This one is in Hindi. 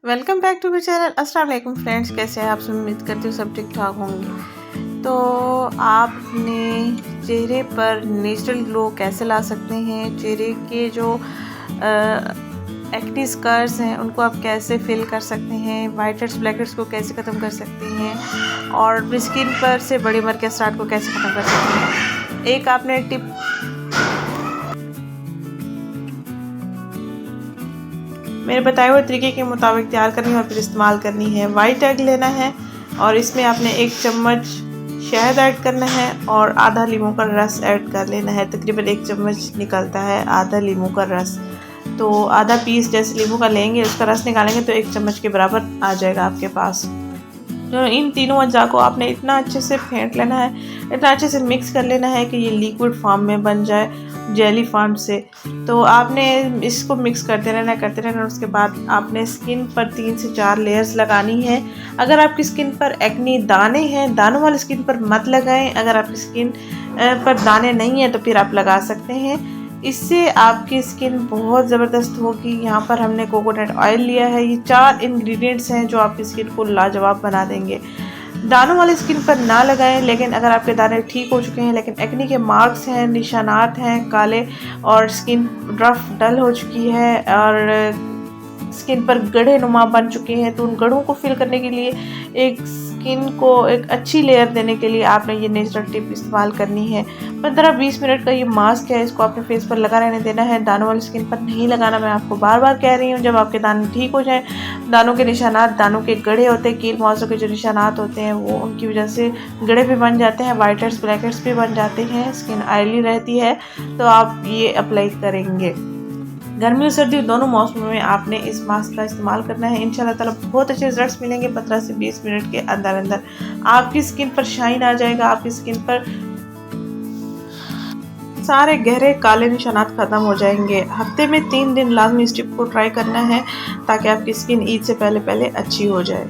Welcome back to my channel. अस्सलाम वालेकुम फ्रेंड्स, कैसे हैं आप सब? उम्मीद करती हूँ सब ठीक ठाक होंगे। तो आप अपने चेहरे पर नेचुरल ग्लो कैसे ला सकते हैं, चेहरे के जो एक्ने स्कार्स हैं उनको आप कैसे फिल कर सकते हैं, वाइट हेड्स ब्लैक हेड्स को कैसे ख़त्म कर सकते हैं और अपनी स्किन पर से बड़े मर के स्टार्ट को कैसे ख़त्म कर सकते हैं। एक आपने टिप मेरे बताए हुए तरीके के मुताबिक तैयार करनी है और फिर इस्तेमाल करनी है। वाइट एग लेना है और इसमें आपने 1 चम्मच शहद ऐड करना है और आधा लीमू का रस ऐड कर लेना है। तकरीबन 1 चम्मच निकलता है आधा लीमू का रस, तो आधा पीस जैसे लीमू का लेंगे उसका रस निकालेंगे तो 1 चम्मच के बराबर आ जाएगा आपके पास। तो इन तीनों अज्जा को आपने इतना अच्छे से फेंट लेना है, इतना अच्छे से मिक्स कर लेना है कि ये लिक्विड फॉर्म में बन जाए, जेली फॉर्म से। तो आपने इसको मिक्स करते रहना। उसके बाद आपने स्किन पर 3 से 4 लेयर्स लगानी है। अगर आपकी स्किन पर एक्ने दाने हैं, दानों वाली स्किन पर मत लगाएं। अगर आपकी स्किन पर दाने नहीं हैं तो फिर आप लगा सकते हैं। इससे आपकी स्किन बहुत ज़बरदस्त होगी। यहाँ पर हमने कोकोनट ऑयल लिया है। ये 4 इंग्रेडिएंट्स हैं जो आपकी स्किन को लाजवाब बना देंगे। दानों वाली स्किन पर ना लगाएं, लेकिन अगर आपके दाने ठीक हो चुके हैं लेकिन एक्ने के मार्क्स हैं, निशानात हैं काले और स्किन रफ डल हो चुकी है और स्किन पर गढ़े नुमा बन चुके हैं, तो उन गढ़ों को फिल करने के लिए, एक स्किन को एक अच्छी लेयर देने के लिए आपने ये नेचुरल टिप इस्तेमाल करनी है। 15-20 मिनट का ये मास्क है, इसको आपने फेस पर लगा रहने देना है। दानों वाली स्किन पर नहीं लगाना, मैं आपको बार बार कह रही हूँ। जब आपके दाने ठीक हो जाएं, दानों के निशानात, दानों के गढ़े होते हैं, कील मुहासों के जो निशानात होते हैं वो उनकी वजह से गढ़े भी बन जाते हैं, वाइट हेड्स ब्लैक हेड्स भी बन जाते हैं, स्किन ऑयली रहती है, तो आप ये अप्लाई करेंगे। गर्मी और सर्दी दोनों मौसमों में आपने इस मास्क का इस्तेमाल करना है। इंशाल्लाह ताला बहुत अच्छे रिजल्ट्स मिलेंगे। 15 से 20 मिनट के अंदर अंदर आपकी स्किन पर शाइन आ जाएगा। आपकी स्किन पर सारे गहरे काले निशानात ख़त्म हो जाएंगे। हफ्ते में 3 दिन लाजमी इस टिप को ट्राई करना है ताकि आपकी स्किन ईद से पहले अच्छी हो जाए।